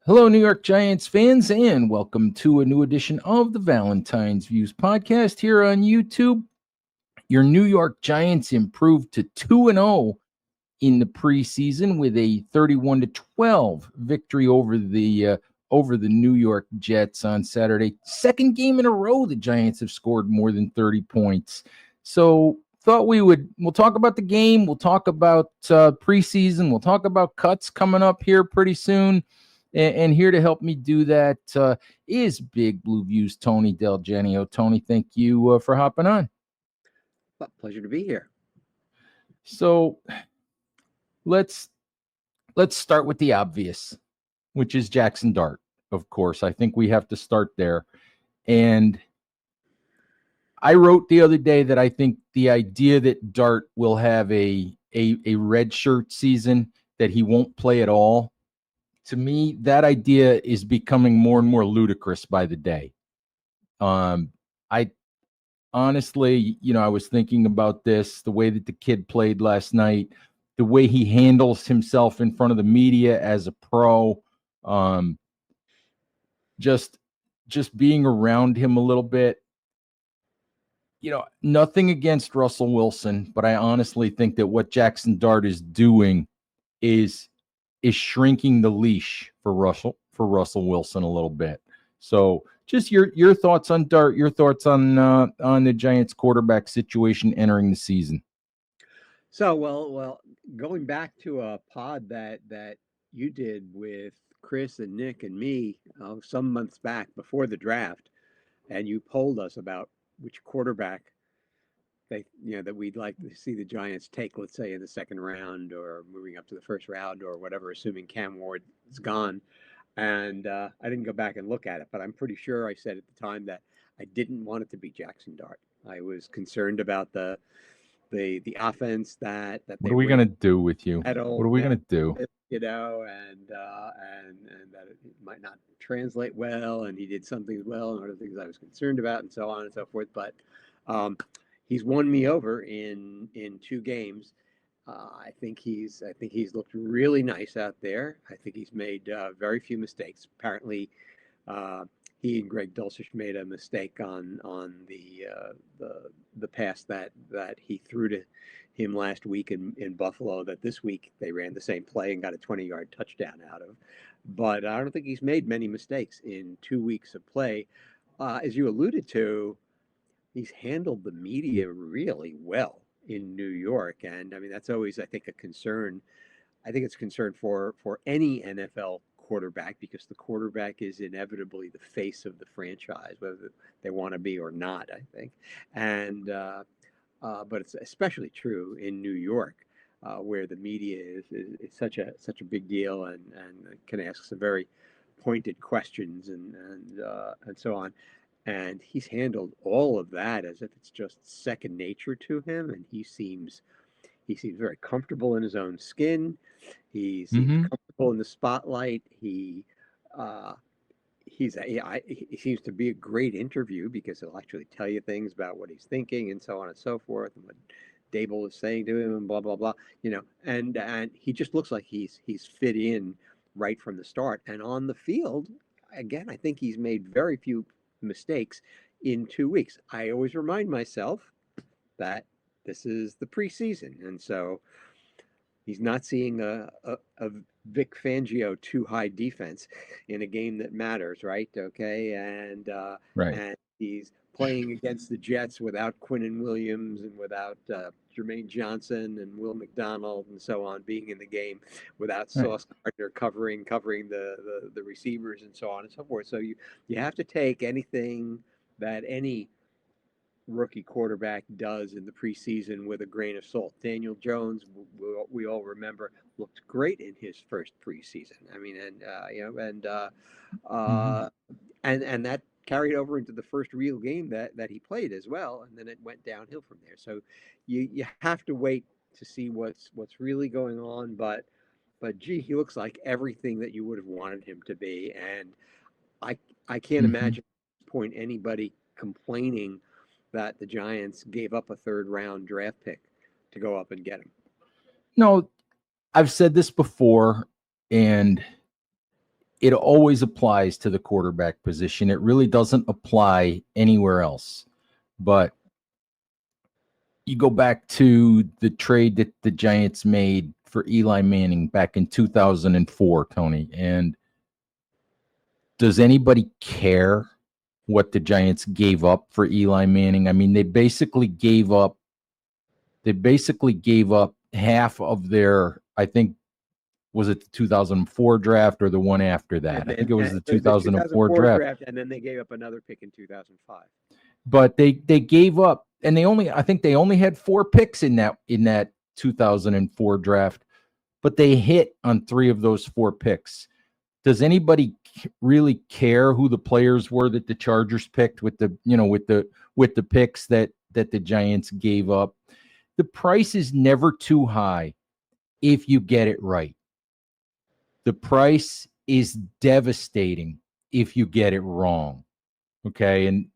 Hello, New York Giants fans, and welcome to a new edition of the Valentine's Views podcast here on YouTube. Your New York Giants improved to 2-0 in the preseason with a 31-12 victory over the New York Jets on Saturday. Second game in a row the Giants have scored more than 30 points. So thought we'll talk about the game, we'll talk about preseason, we'll talk about cuts coming up here pretty soon. And here to help me do that is Big Blue Views Tony DelGenio. Tony, thank you for hopping on. Well, pleasure to be here. So let's start with the obvious, which is Jackson Dart. Of course, I think we have to start there. And I wrote the other day that I think the idea that Dart will have a red shirt season, that he won't play at all, to me, that idea is becoming more and more ludicrous by the day. I honestly, I was thinking about this, the way that the kid played last night, the way he handles himself in front of the media as a pro, just being around him a little bit. Nothing against Russell Wilson, but I honestly think that what Jackson Dart is doing is shrinking the leash for Russell Wilson a little bit. So just your thoughts on Dart, your thoughts on the Giants quarterback situation entering the season. So, well, going back to a pod that you did with Chris and Nick and me some months back before the draft, and you polled us about which quarterback that we'd like to see the Giants take, let's say in the second round or moving up to the first round or whatever, assuming Cam Ward is gone. And I didn't go back and look at it, but I'm pretty sure I said at the time that I didn't want it to be Jackson Dart. I was concerned about the offense that What they are we ran gonna do with you? at What are Old we Man, gonna do? and that it might not translate well, and he did something well, and other things I was concerned about, and so on and so forth. But um, he's won me over in two games. I think he's looked really nice out there. I think he's made very few mistakes. Apparently, uh, he and Greg Dulcich made a mistake on the pass that he threw to him last week in Buffalo. That this week they ran the same play and got a 20-yard touchdown out of. But I don't think he's made many mistakes in 2 weeks of play. As you alluded to, he's handled the media really well in New York, and I mean that's always, I think, a concern. I think it's a concern for any NFL quarterback because the quarterback is inevitably the face of the franchise, whether they want to be or not. I think, and but it's especially true in New York. Where the media is such a big deal and can ask some very pointed questions and so on, and he's handled all of that as if it's just second nature to him, and he seems very comfortable in his own skin. He seems Mm-hmm. comfortable in the spotlight. Uh, he seems to be a great interview because he'll actually tell you things about what he's thinking and so on and so forth, and what Dable is saying to him and blah blah blah. And he just looks like he's fit in right from the start. And on the field, again, I think he's made very few mistakes in 2 weeks. I always remind myself that this is the preseason, and so he's not seeing a Vic Fangio too high defense in a game that matters, right? Okay, Right. and he's playing against the Jets without Quinnen Williams and without Jermaine Johnson and Will McDonald and so on being in the game, without Right. Sauce Gardner covering the receivers and so on and so forth. So you have to take anything that any rookie quarterback does in the preseason with a grain of salt. Daniel Jones, we all remember, looked great in his first preseason. I mean, Mm-hmm. uh, and that carried over into the first real game that he played as well, and then it went downhill from there. So you have to wait to see what's really going on, but gee, he looks like everything that you would have wanted him to be, and I I can't Mm-hmm. imagine at this point anybody complaining that the Giants gave up a third round draft pick to go up and get him. No, I've said this before, and it always applies to the quarterback position. It really doesn't apply anywhere else. But you go back to the trade that the Giants made for Eli Manning back in 2004, Tony. And does anybody care what the Giants gave up for Eli Manning? I mean, they basically gave up half of their, I think, was it the 2004 draft or the one after that? I think it was the 2004 draft. And then they gave up another pick in 2005. But they gave up, and I think they only had 4 picks in that 2004 draft, but they hit on 3 of those 4 picks. Does anybody really care who the players were that the Chargers picked with the picks that the Giants gave up? The price is never too high if you get it right. The price is devastating if you get it wrong. Okay. And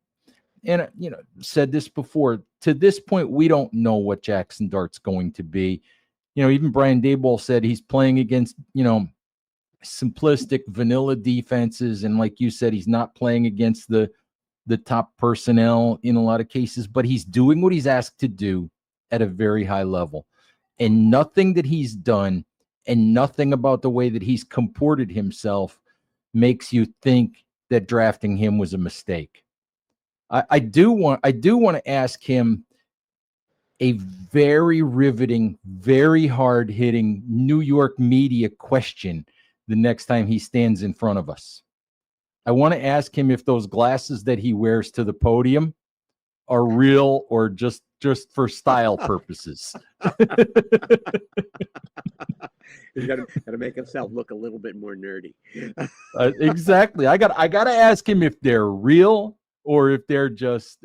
said this before, to this point, we don't know what Jackson Dart's going to be. Even Brian Daboll said he's playing against, simplistic vanilla defenses. And like you said, he's not playing against the top personnel in a lot of cases, but he's doing what he's asked to do at a very high level. And nothing that he's done and nothing about the way that he's comported himself makes you think that drafting him was a mistake. I do want to ask him a very riveting, very hard-hitting New York media question the next time he stands in front of us. I want to ask him if those glasses that he wears to the podium are real or just for style purposes. He's got to make himself look a little bit more nerdy. Exactly. I got to ask him if they're real or if they're just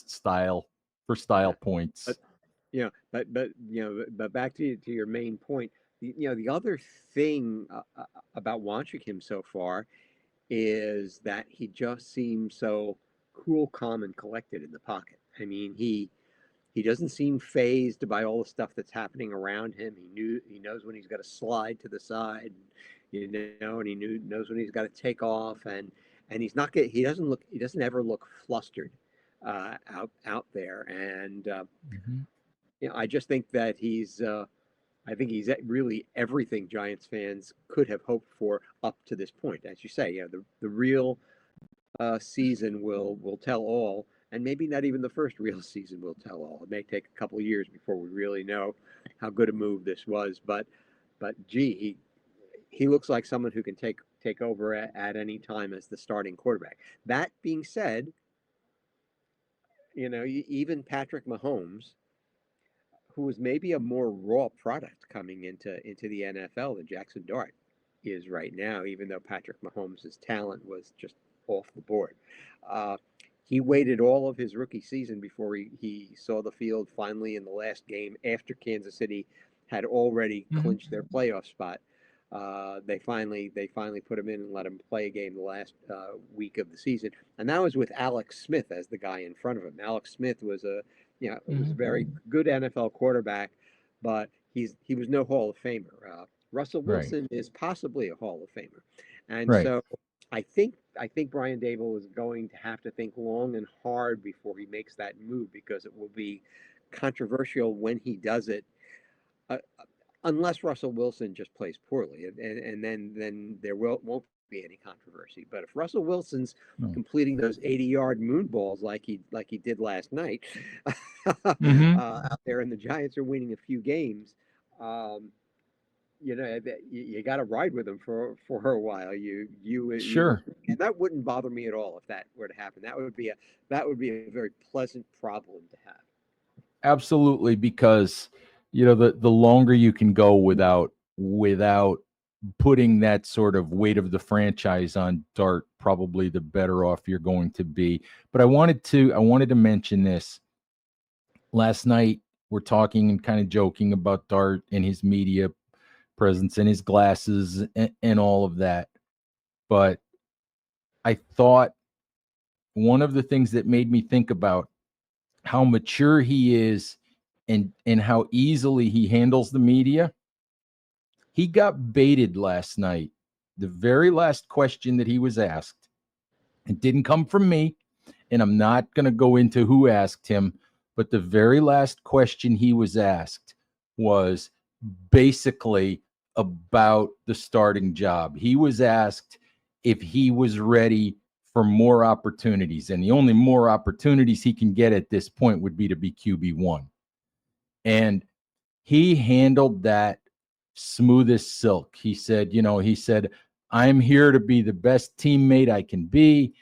style for style points. But back to your main point. The other thing about watching him so far is that he just seems so cool, calm, and collected in the pocket. I mean, he doesn't seem phased by all the stuff that's happening around him. He knows when he's got to slide to the side, and he knows when he's got to take off, and he doesn't ever look flustered out there, and I just think that he's really everything Giants fans could have hoped for up to this point. As you say, the real season will tell all, and maybe not even the first real season will tell all. It may take a couple of years before we really know how good a move this was. But gee, he looks like someone who can take over at any time as the starting quarterback. That being said, even Patrick Mahomes, who was maybe a more raw product coming into the NFL than Jackson Dart is right now, even though Patrick Mahomes' talent was just off the board. He waited all of his rookie season before he saw the field finally in the last game after Kansas City had already clinched their playoff spot. They finally put him in and let him play a game the last week of the season, and that was with Alex Smith as the guy in front of him. Alex Smith was a very good NFL quarterback, but he was no Hall of Famer. Russell Wilson is possibly a Hall of Famer, and so I think Brian Daboll is going to have to think long and hard before he makes that move, because it will be controversial when he does it. Unless Russell Wilson just plays poorly, and then there won't be any controversy. But if Russell Wilson's completing those 80-yard moon balls like he did last night out there, and the Giants are winning a few games, you got to ride with him for a while. And that wouldn't bother me at all if that were to happen. That would be a very pleasant problem to have. Absolutely, because the longer you can go without putting that sort of weight of the franchise on Dart, probably the better off you're going to be. But I wanted to mention this. Last night we're talking and kind of joking about Dart and his media presence and his glasses and all of that. But I thought one of the things that made me think about how mature he is and how easily he handles the media. He got baited last night the very last question that he was asked, it didn't come from me, and I'm not going to go into who asked him, but the very last question he was asked was basically about the starting job. He was asked if he was ready for more opportunities, and the only more opportunities he can get at this point would be to be QB1. And he handled that smooth as silk. He said, I'm here to be the best teammate I can be.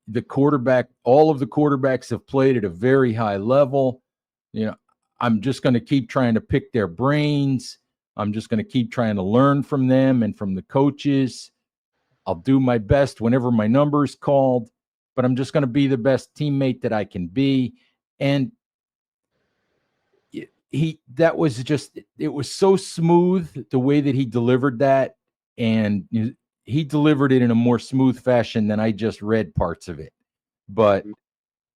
All of the quarterbacks have played at a very high level. I'm just going to keep trying to pick their brains. I'm just going to keep trying to learn from them and from the coaches. I'll do my best whenever my number is called, but I'm just going to be the best teammate that I can be. And it was so smooth the way that he delivered that. And he delivered it in a more smooth fashion than I just read parts of it. But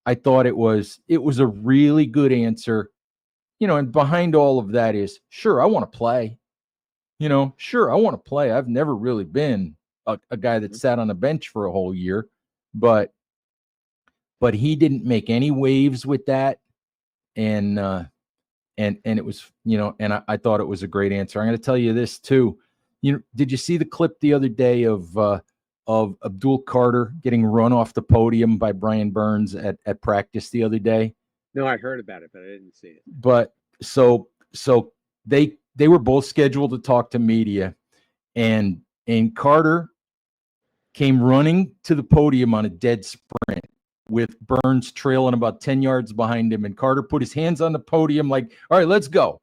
I thought it was a really good answer. And behind all of that is, sure, I want to play. Sure, I want to play. I've never really been a guy that sat on a bench for a whole year, but he didn't make any waves with that. And it was, and I thought it was a great answer. I'm going to tell you this too. Did you see the clip the other day of Abdul Carter getting run off the podium by Brian Burns at practice the other day? No, I heard about it, but I didn't see it. But so they were both scheduled to talk to media, and Carter came running to the podium on a dead sprint with Burns trailing about 10 yards behind him. And Carter put his hands on the podium like, all right, let's go.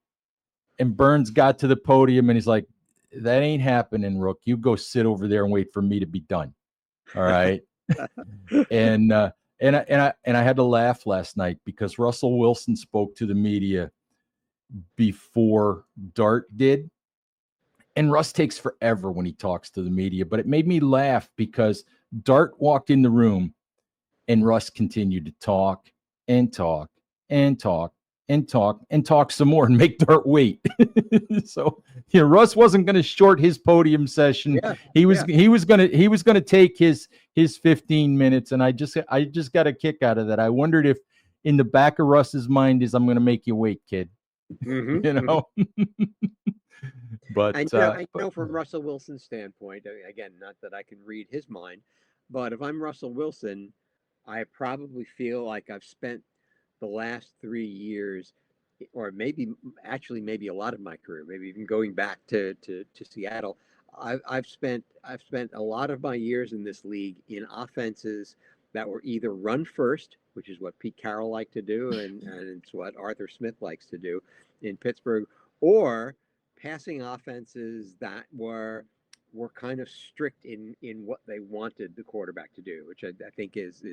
And Burns got to the podium and he's like, that ain't happening, Rook. You go sit over there and wait for me to be done. All right. and I had to laugh last night because Russell Wilson spoke to the media before Dart did. And Russ takes forever when he talks to the media, but it made me laugh because Dart walked in the room and Russ continued to talk and talk and talk and talk and talk some more and make Dart wait. So Russ wasn't going to short his podium session. Yeah, he was going to take his 15 minutes, and I just got a kick out of that. I wondered if in the back of Russ's mind is, I'm going to make you wait, kid. But I know from Russell Wilson's standpoint, again, not that I can read his mind, but if I'm Russell Wilson, I probably feel like I've spent the last 3 years, or maybe a lot of my career, maybe even going back to Seattle. I've spent a lot of my years in this league in offenses that were either run first, which is what Pete Carroll liked to do, and it's what Arthur Smith likes to do in Pittsburgh, or passing offenses that were kind of strict in what they wanted the quarterback to do, which I think is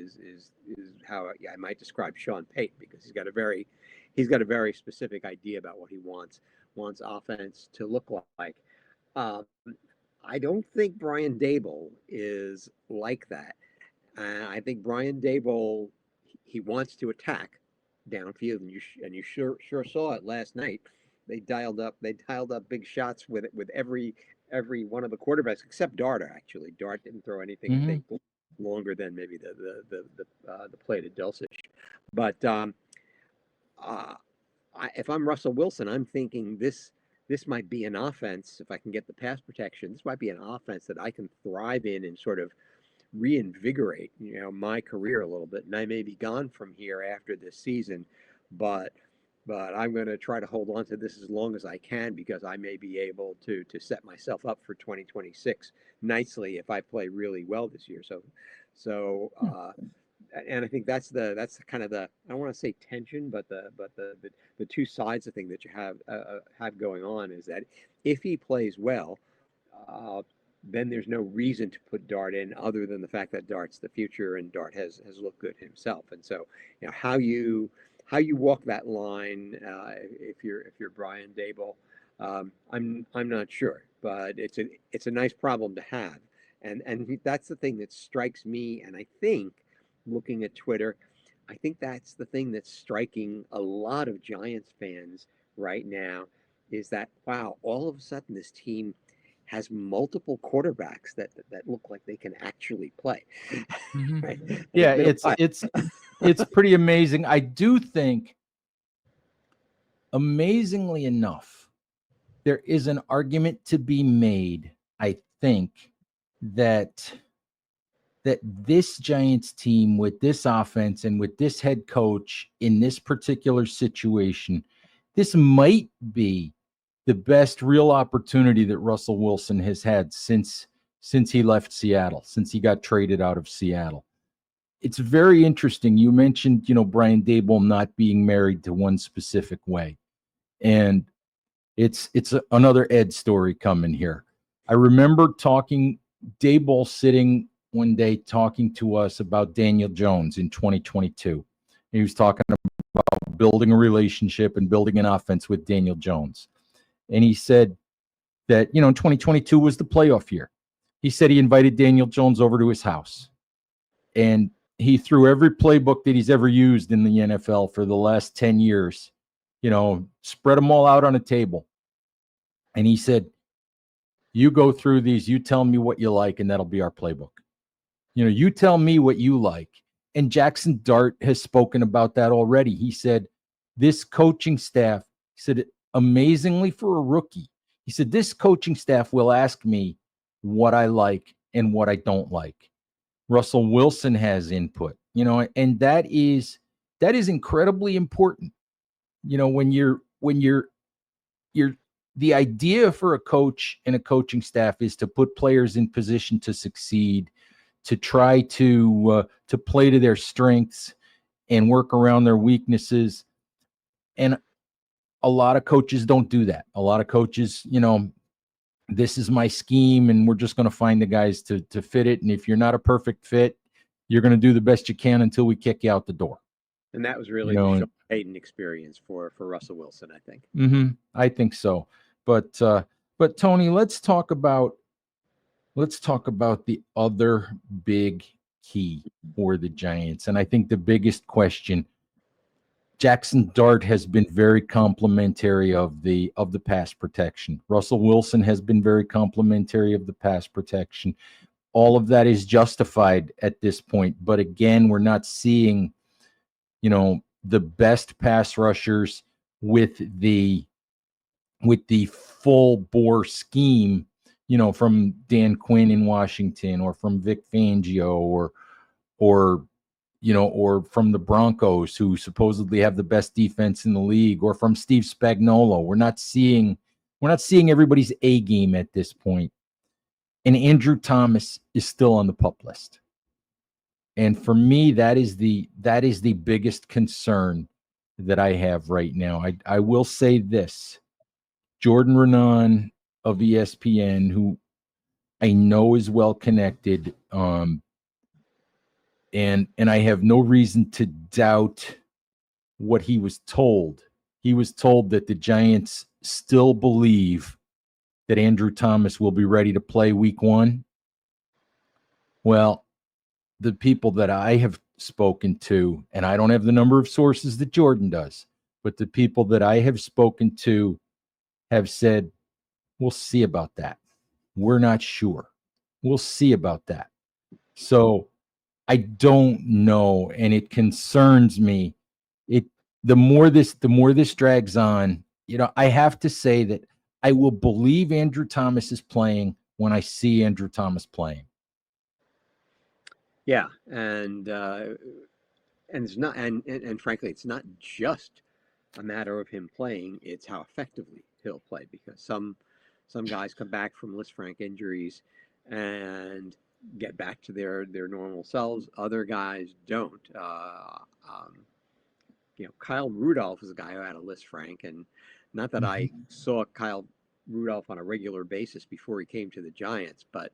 how I might describe Sean Payton, because he's got a very specific idea about what he wants offense to look like. Um, I don't think Brian Dable is like that. I think Brian Dable, he wants to attack downfield, and you sure saw it last night. They dialed up big shots with every one of the quarterbacks except Dart. Actually, Dart didn't throw anything, I think, longer than maybe the play to Dulcich. But uh, if I'm Russell Wilson, I'm thinking this might be an offense. If I can get the pass protection, this might be an offense that I can thrive in and sort of reinvigorate, my career a little bit. And I may be gone from here after this season, but I'm going to try to hold on to this as long as I can, because I may be able to set myself up for 2026 nicely if I play really well this year. And I think that's kind of the, I don't want to say tension, but the two sides of thing that you have going on is that if he plays well, uh, then there's no reason to put Dart in other than the fact that Dart's the future and Dart has looked good himself. And so, how you walk that line, if you're Brian Dable, I'm not sure, but it's a nice problem to have. And that's the thing that strikes me, and I think, looking at Twitter, I think that's the thing that's striking a lot of Giants fans right now, is that, wow, all of a sudden this team has multiple quarterbacks that look like they can actually play. Mhm. Right? Yeah, Middle it's pretty amazing. I do think, amazingly enough, there is an argument to be made, I think, that this Giants team with this offense and with this head coach in this particular situation, this might be the best real opportunity that Russell Wilson has had since he left Seattle, since he got traded out of Seattle. It's very interesting. You mentioned, Brian Daboll not being married to one specific way. And another Ed story coming here. I remember Daboll sitting one day talking to us about Daniel Jones in 2022. He was talking about building a relationship and building an offense with Daniel Jones. And he said that, 2022 was the playoff year. He said he invited Daniel Jones over to his house. And he threw every playbook that he's ever used in the NFL for the last 10 years, spread them all out on a table. And he said, you go through these, you tell me what you like, and that'll be our playbook. You tell me what you like. And Jackson Dart has spoken about that already. He said, this coaching staff, he said, amazingly for a rookie, he said, this coaching staff will ask me what I like and what I don't like. Russell Wilson has input, and that is incredibly important. When you're the idea for a coach and a coaching staff is to put players in position to succeed, to try to play to their strengths and work around their weaknesses. And a lot of coaches don't do that. A lot of coaches, this is my scheme and we're just going to find the guys to fit it. And if you're not a perfect fit, you're going to do the best you can until we kick you out the door. And that was really the Sean Payton experience for Russell Wilson, I think. I think so. But Tony, let's talk about the other big key for the Giants. And I think the biggest question, Jackson Dart has been very complimentary of the pass protection. Russell Wilson has been very complimentary of the pass protection. All of that is justified at this point. But again, we're not seeing, the best pass rushers with the full bore scheme, from Dan Quinn in Washington or from Vic Fangio or from the Broncos, who supposedly have the best defense in the league, or from Steve Spagnuolo. We're not seeing everybody's A game at this point. And Andrew Thomas is still on the PUP list. And for me, that is the biggest concern that I have right now. I will say this. Jordan Renan of ESPN, who I know is well connected, and I have no reason to doubt what he was told. He was told that the Giants still believe that Andrew Thomas will be ready to play week 1. Well, the people that I have spoken to, and I don't have the number of sources that Jordan does, but the people that I have spoken to have said, we'll see about that. We're not sure. We'll see about that. So I don't know, and it concerns me. The more this drags on, I have to say that I will believe Andrew Thomas is playing when I see Andrew Thomas playing. Yeah, and it's not, and frankly, it's not just a matter of him playing; it's how effectively he'll play. Because some guys come back from Lisfranc injuries and get back to their normal selves. Other guys don't. Kyle Rudolph is a guy who had a Lisfranc, and not that I saw Kyle Rudolph on a regular basis before he came to the Giants, but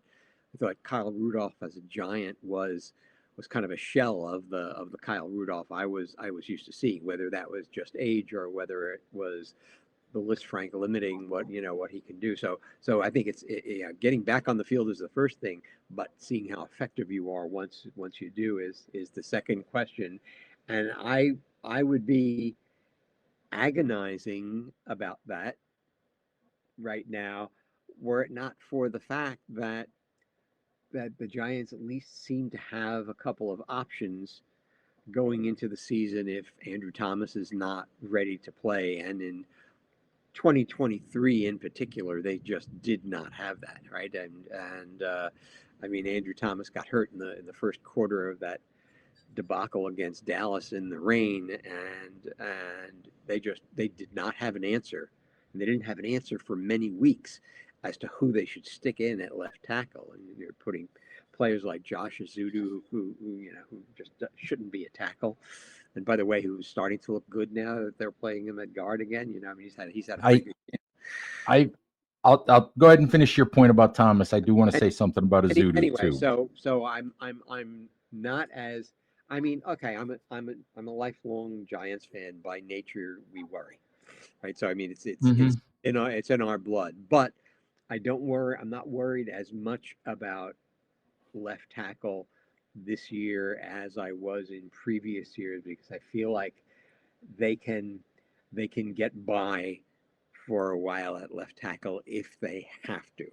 I thought Kyle Rudolph as a Giant was kind of a shell of the Kyle Rudolph I was used to seeing, whether that was just age or whether it was the Lisfranc limiting what he can do. So I think getting back on the field is the first thing, but seeing how effective you are once you do is the second question. And I would be agonizing about that right now were it not for the fact that the Giants at least seem to have a couple of options going into the season if Andrew Thomas is not ready to play. And in 2023 in particular, they just did not have that, right? And I mean, Andrew Thomas got hurt in the first quarter of that debacle against Dallas in the rain, and they did not have an answer, and they didn't have an answer for many weeks as to who they should stick in at left tackle, and they're putting players like Josh Azudu, who just shouldn't be a tackle, and by the way, who's starting to look good now that they're playing him at guard again. I mean, he's had a pretty I good I I'll go ahead and finish your point about Thomas. I do want to game. say something about Azudu Anyway, too. so I'm not as I mean, okay, I'm a lifelong Giants fan by nature. We worry, right? So I mean, Hmm. it's in our blood, but I don't worry. I'm not worried as much about left tackle this year as I was in previous years because I feel like they can they can get by for a while at left tackle if they have to.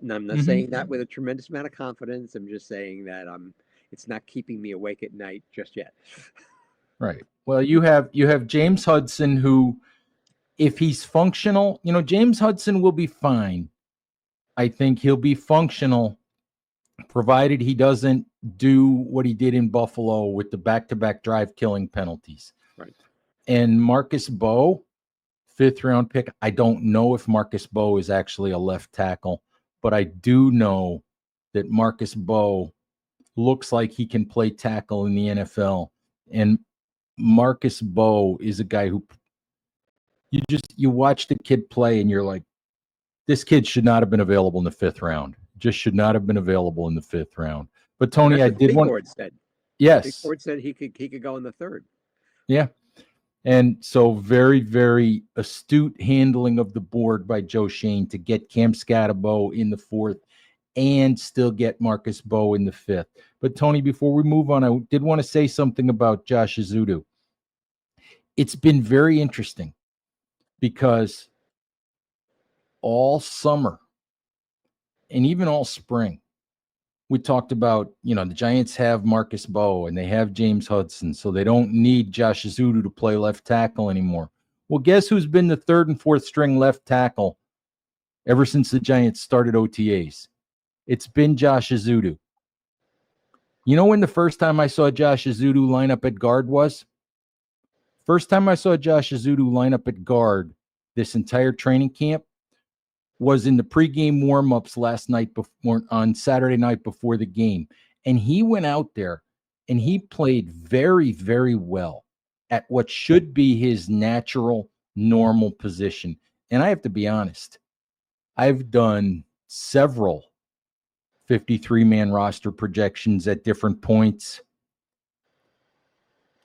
And I'm not Hmm. saying that with a tremendous amount of confidence. I'm just saying that it's not keeping me awake at night just yet. Right. Well, you have James Hudson, who, if he's functional, James Hudson will be fine. I think he'll be functional, provided he doesn't do what he did in Buffalo with the back-to-back drive killing penalties. Right. And Marcus Bowe, fifth round pick. I don't know if Marcus Bowe is actually a left tackle, but I do know that Marcus Bowe looks like he can play tackle in the NFL. And Marcus Bowe is a guy who you watch the kid play and you're like, this kid should not have been available in the fifth round. Just should not have been available in the fifth round. But And Tony, that's I what the did big want, board said. Big yes, board said he could go in the third. yeah. And so very, very astute handling of the board by Joe Shane to get Cam Scatterbo in the fourth and still get Marcus Bowe in the fifth. But Tony, before we move on, I did want to say something about Josh Azudu. It's been very interesting because all summer and even all spring, we talked about, the Giants have Marcus Bowe and they have James Hudson, so they don't need Josh Azudu to play left tackle anymore. Well, guess who's been the third and fourth string left tackle ever since the Giants started OTAs? It's been Josh Azudu. You know when the first time I saw Josh Azudu line up at guard was? First time I saw Josh Azudu line up at guard this entire training camp was in the pregame warmups last night on Saturday night before the game. And he went out there and he played very, very well at what should be his natural, normal position. And I have to be honest, I've done several 53-man roster projections at different points.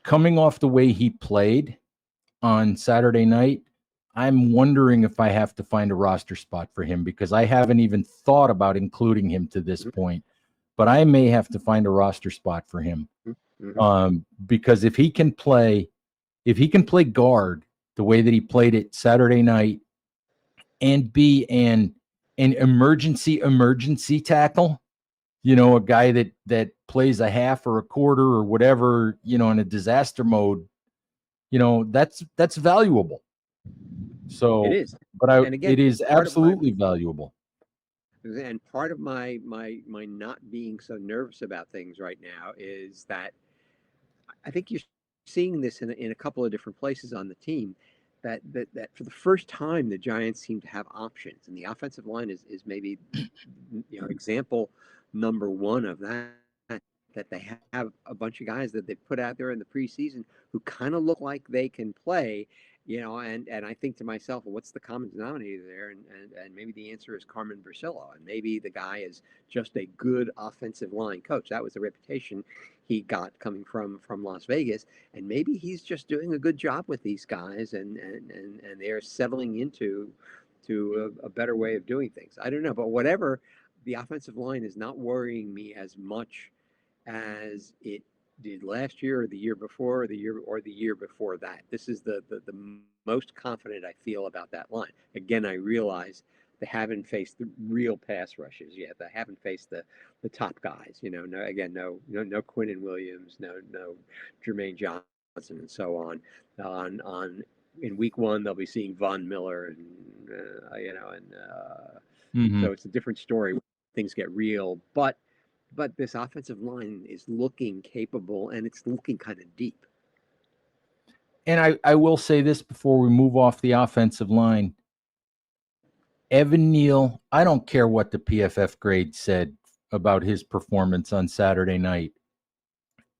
Coming off the way he played on Saturday night, I'm wondering if I have to find a roster spot for him because I haven't even thought about including him to this point. But I may have to find a roster spot for him because if he can play guard the way that he played it Saturday night and be an emergency tackle, a guy that plays a half or a quarter or whatever, in a disaster mode, that's valuable. It So, is. but And again, it is part of my absolutely valuable. and part of my not being so nervous about things right now is that I think you're seeing this in a couple of different places on the team. That for the first time the Giants seem to have options, and the offensive line is maybe example number one of that. That they have a bunch of guys that they put out there in the preseason who kind of look like they can play, and I think to myself, well, what's the common denominator there? And maybe the answer is Carmen Brasillo, and maybe the guy is just a good offensive line coach. That was the reputation he got coming from Las Vegas, and maybe he's just doing a good job with these guys, and they're settling into a better way of doing things. I don't know, but whatever, the offensive line is not worrying me as much as it did last year or the year before or the year before that. This is the most confident I feel about that line. Again, I realize they haven't faced the real pass rushes yet. They haven't faced the top guys. You know, no, again, no Quinnen Williams, no Jermaine Johnson, and so on. On in week one, they'll be seeing Von Miller, and Hmm. so it's a different story. Things get real, but this offensive line is looking capable, and it's looking kind of deep. And I will say this before we move off the offensive line. Evan Neal, I don't care what the PFF grade said about his performance on Saturday night.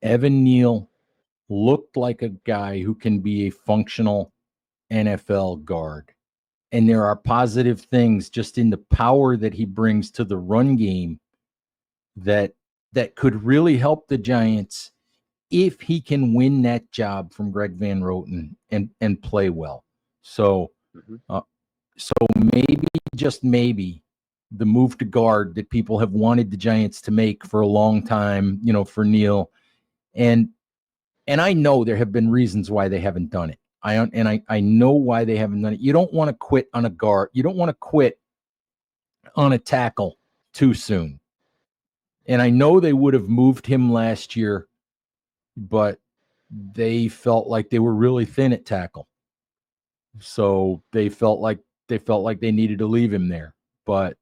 Evan Neal looked like a guy who can be a functional NFL guard. And there are positive things just in the power that he brings to the run game that could really help the Giants if he can win that job from Greg Van Roten and play well. So Mm-hmm. so maybe, just maybe, the move to guard that people have wanted the Giants to make for a long time, for Neal, and I know there have been reasons why they haven't done it. I know why they haven't done it. You don't want to quit on a guard. You don't want to quit on a tackle too soon. And I know they would have moved him last year, but they felt like they were really thin at tackle. So they felt like they needed to leave him there. But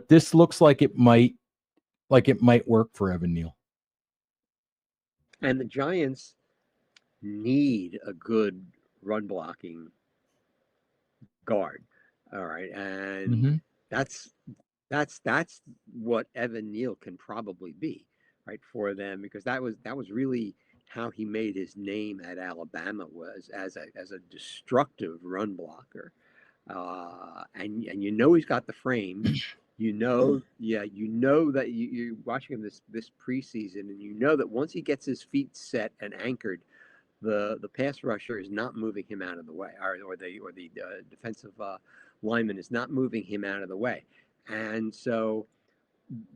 this looks like it might work for Evan Neal. And the Giants need a good run blocking guard. All right, and Mm-hmm. that's that's what Evan Neal can probably be, right, for them, because that was really how he made his name at Alabama, was as a destructive run blocker, and he's got the frame. Yeah, that you're watching him this preseason, and you know that once he gets his feet set and anchored, the pass rusher is not moving him out of the way, or the defensive lineman is not moving him out of the way, and so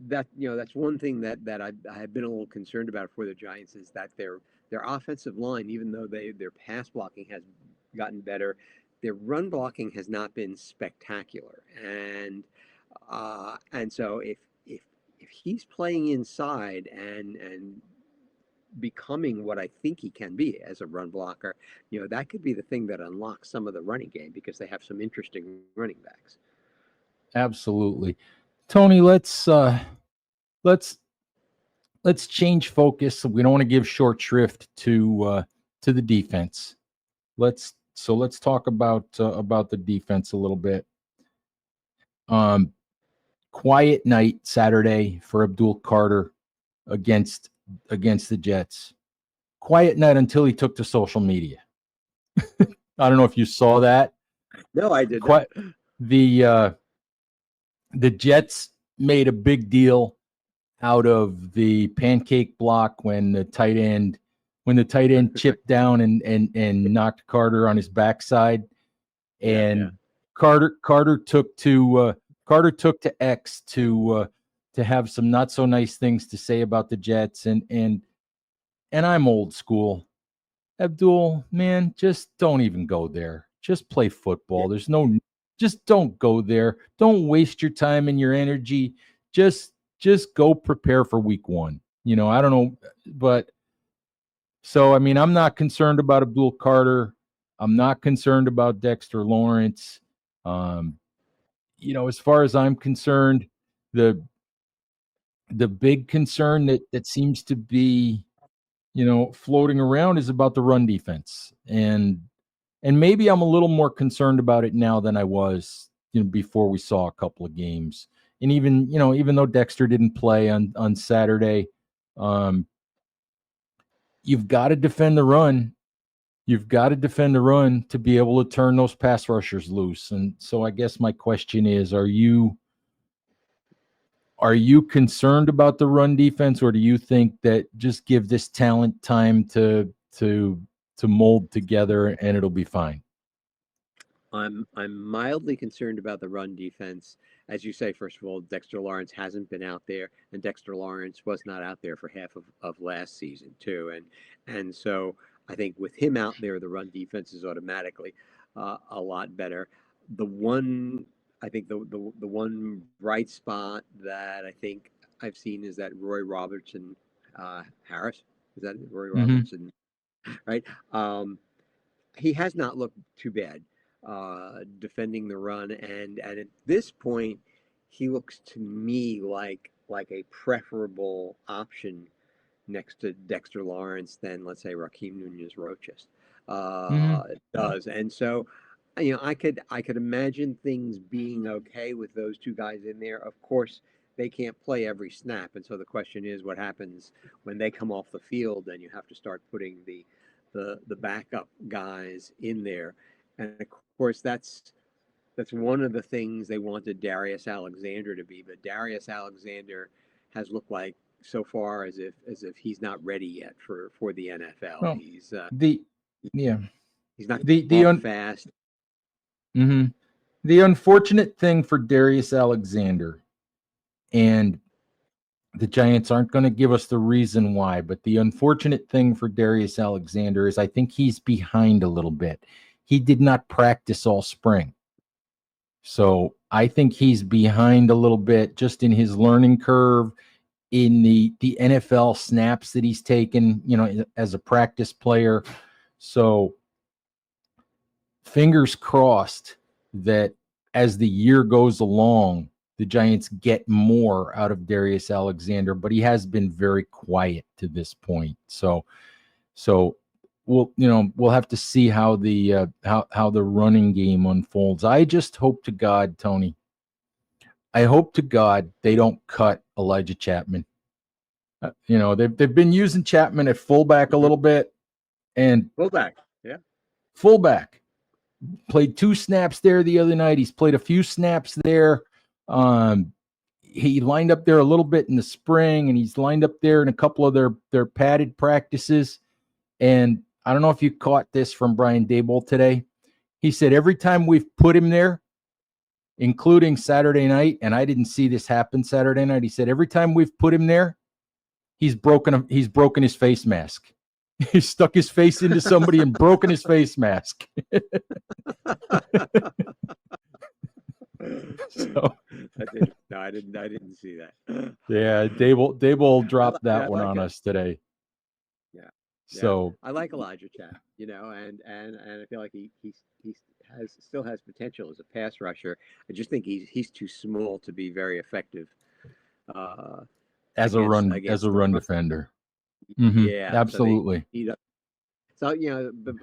that's one thing that I have been a little concerned about for the Giants, is that their offensive line, even though their pass blocking has gotten better, their run blocking has not been spectacular, and so if he's playing inside and becoming what I think he can be as a run blocker, that could be the thing that unlocks some of the running game, because they have some interesting running backs. Absolutely. Tony, let's change focus. We don't want to give short shrift to the defense. Let's talk about the defense a little bit. Quiet night Saturday for Abdul Carter against the Jets. Quiet night until he took to social media. I don't know if you saw that. No, I did not. Quite the Jets made a big deal out of the pancake block when the tight end chipped down and knocked Carter on his backside, and Yeah. Carter took to X to have some not so nice things to say about the Jets, and I'm old school. Abdul, man, just don't even go there. Just play football. Just don't go there. Don't waste your time and your energy. Just go prepare for week one. I don't know, but so I mean, I'm not concerned about Abdul Carter. I'm not concerned about Dexter Lawrence. Um, as far as I'm concerned, the big concern that seems to be floating around is about the run defense, and maybe I'm a little more concerned about it now than I was before we saw a couple of games. And even though Dexter didn't play on Saturday, you've got to defend the run. You've got to defend the run to be able to turn those pass rushers loose. And so I guess my question is, are you concerned about the run defense, or do you think that just give this talent time to mold together and it'll be fine? I'm mildly concerned about the run defense. As you say, first of all, Dexter Lawrence hasn't been out there, and Dexter Lawrence was not out there for half of last season too. And so I think with him out there, the run defense is automatically a lot better. the one, I think the one bright spot that I think I've seen is that Roy Robertson Harris, is that it? Roy Mm-hmm. Robertson, right? He has not looked too bad defending the run, and at this point, he looks to me like a preferable option next to Dexter Lawrence than, let's say, Raheem Nunez Roches Mm-hmm. does. And so, I could imagine things being okay with those two guys in there. Of course, they can't play every snap, and so the question is, what happens when they come off the field and you have to start putting the backup guys in there. And of course, that's one of the things they wanted Darius Alexander to be, but Darius Alexander has looked like so far as if he's not ready yet for the NFL. Well, the yeah He's not the off fast. mm-hmm. The unfortunate thing for Darius Alexander, and the Giants aren't going to give us the reason why, but the unfortunate thing for Darius Alexander is I think he's behind a little bit. He did not practice all spring. So I think he's behind a little bit just in his learning curve, in the NFL snaps that he's taken, as a practice player. So fingers crossed that as the year goes along, the Giants get more out of Darius Alexander, but he has been very quiet to this point. So we'll have to see how the running game unfolds. I just hope to God, Tony, I hope to God they don't cut Elijah Chapman. They've been using Chapman at fullback a little bit, and Fullback, yeah. fullback played 2 snaps there the other night. He's played a few snaps there. He lined up there a little bit in the spring, and he's lined up there in a couple of their padded practices. And I don't know if you caught this from Brian Daboll today. He said every time we've put him there, including Saturday night, and I didn't see this happen Saturday night. He said every time we've put him there, he's broken his face mask. He stuck his face into somebody and broken his face mask. So I didn't see that. yeah, Dable dropped that one like on it. us today. Yeah. So I like Elijah Chat, and I feel like he still has potential as a pass rusher. I just think he's too small to be very effective uh, as a against the run run. defender. Mm-hmm. Yeah, so Absolutely. so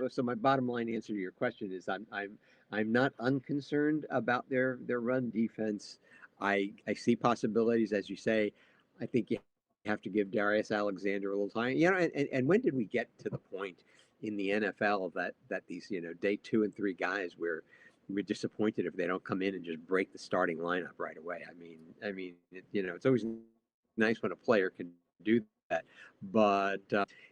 so my bottom line answer to your question is I'm not unconcerned about their run defense. I see possibilities, as you say. I think you have to give Darius Alexander a little time. And when did we get to the point in the NFL that these day 2 and 3 guys where we're disappointed if they don't come in and just break the starting lineup right away? It's always nice when a player can do that, but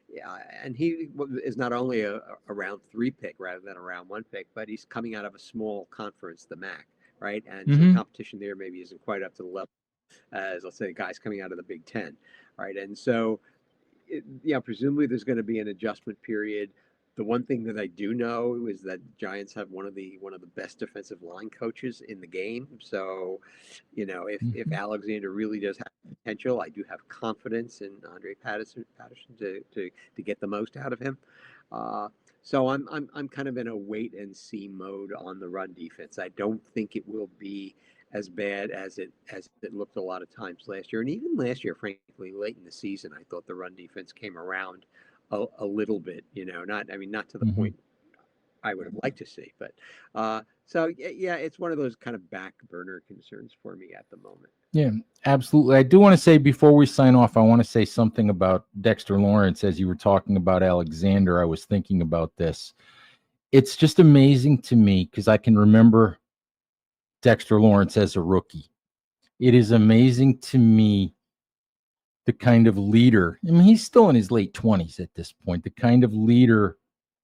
yeah, and he is not only a round 3 pick rather than a round 1 pick, but he's coming out of a small conference, the MAC, right? And so the Mm-hmm. competition there maybe isn't quite up to the level as, let's say, guys coming out of the Big Ten, right? And so, presumably there's going to be an adjustment period. The one thing that I do know is that Giants have one of the best defensive line coaches in the game. So, if Alexander really does have potential, I do have confidence in Andre Patterson to get the most out of him. Uh, so I'm kind of in a wait and see mode on the run defense. I don't think it will be as bad as it looked a lot of times last year, and even last year, frankly, late in the season, I thought the run defense came around a little bit. Not to the Mm-hmm. point I would have liked to see, but so yeah, it's one of those kind of back burner concerns for me at the moment. Yeah, absolutely. I do want to say before we sign off, I want to say something about Dexter Lawrence. As you were talking about Alexander, I was thinking about this. It's just amazing to me because I can remember Dexter Lawrence as a rookie. It is amazing to me the kind of leader. I mean, he's still in his late 20s at this point. The kind of leader,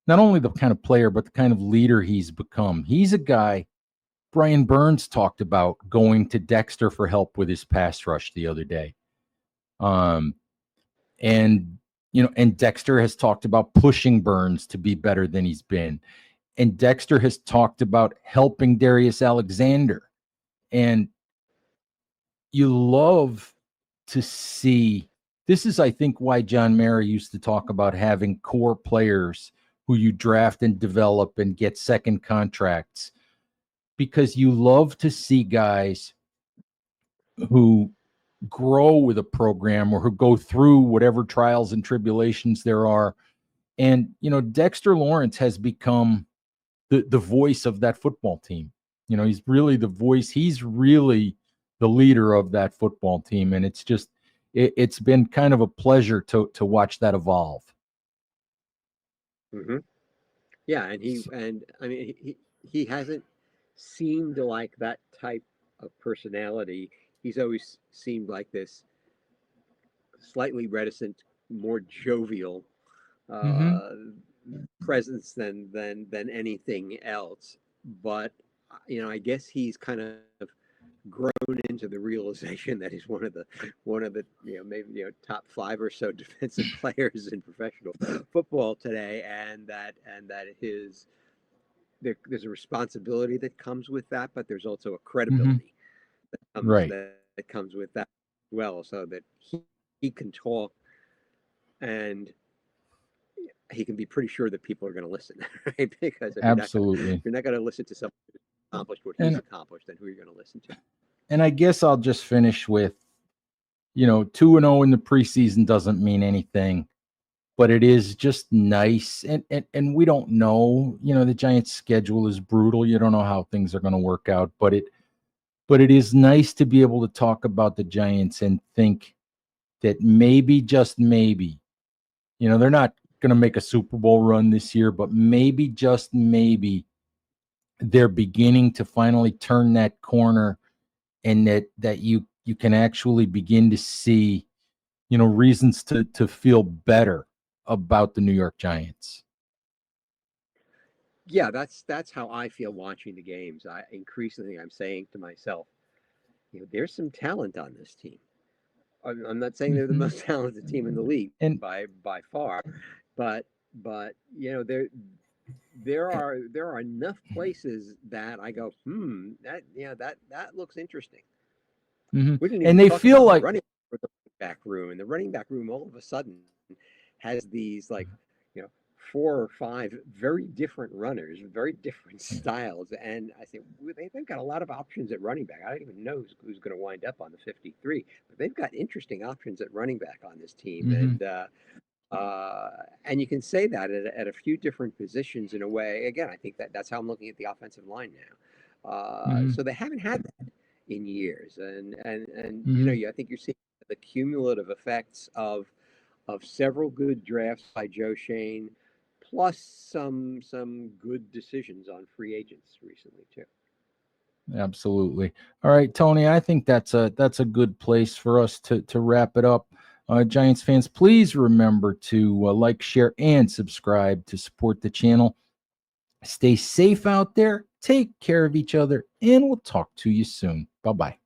not only the kind of player, but the kind of leader he's become. He's a guy Brian Burns talked about going to Dexter for help with his pass rush the other day. And Dexter has talked about pushing Burns to be better than he's been. and Dexter has talked about helping Darius Alexander. And you love to see this is, I think, why John Mara used to talk about having core players who you draft and develop and get second contracts, because you love to see guys who grow with a program or who go through whatever trials and tribulations there are. And, Dexter Lawrence has become the voice of that football team. He's really the voice. He's really the leader of that football team. And it's been kind of a pleasure to watch that evolve. Mm-hmm. Yeah, and I mean he hasn't seemed like that type of personality. He's always seemed like this slightly reticent, more jovial Mm-hmm. uh, presence than anything else. But I guess he's kind of grown into the realization that he's one of the maybe top five or so defensive players in professional football today, and that there's a responsibility that comes with that, but there's also a Mm-hmm. credibility that comes Right. that comes with that as well, so that he can talk and he can be pretty sure that people are going to listen, right? Because if Absolutely. you're not going to listen to someone who's accomplished what he's And accomplished, then who are you going to listen to? and I guess I'll just finish with, 2-0 in the preseason doesn't mean anything, but it is just nice. And we don't know, the Giants' schedule is brutal. You don't know how things are going to work out, but it is nice to be able to talk about the Giants and think that maybe, just maybe, they're not going to make a Super Bowl run this year, but maybe, just maybe, they're beginning to finally turn that corner, and that you can actually begin to see, reasons to feel better about the New York Giants. Yeah, that's how I feel watching the games. I increasingly I'm saying to myself, there's some talent on this team. I'm not saying they're the Mm-hmm. most talented team in the league And by far, but there are enough places that I go, that looks interesting. mm-hmm. We didn't And even they talk feel about the like running back room, and the running back room all of a sudden has these like you know 4 or 5 very different runners, very different styles, and I say they've got a lot of options at running back. I don't even know who's going to wind up on the 53, but they've got interesting options at running back on this team, mm-hmm. uh, and you can say that at a few different positions in a way. Again, I think that's how I'm looking at the offensive line now. Mm-hmm. So they haven't had that in years, and Mm-hmm. I think you're seeing the cumulative effects of several good drafts by Joe Shane, plus some good decisions on free agents recently too. Absolutely. All right, Tony, I think that's a good place for us to wrap it up. Giants fans, please remember to like, share, and subscribe to support the channel. Stay safe out there, take care of each other, and we'll talk to you soon. Bye-bye.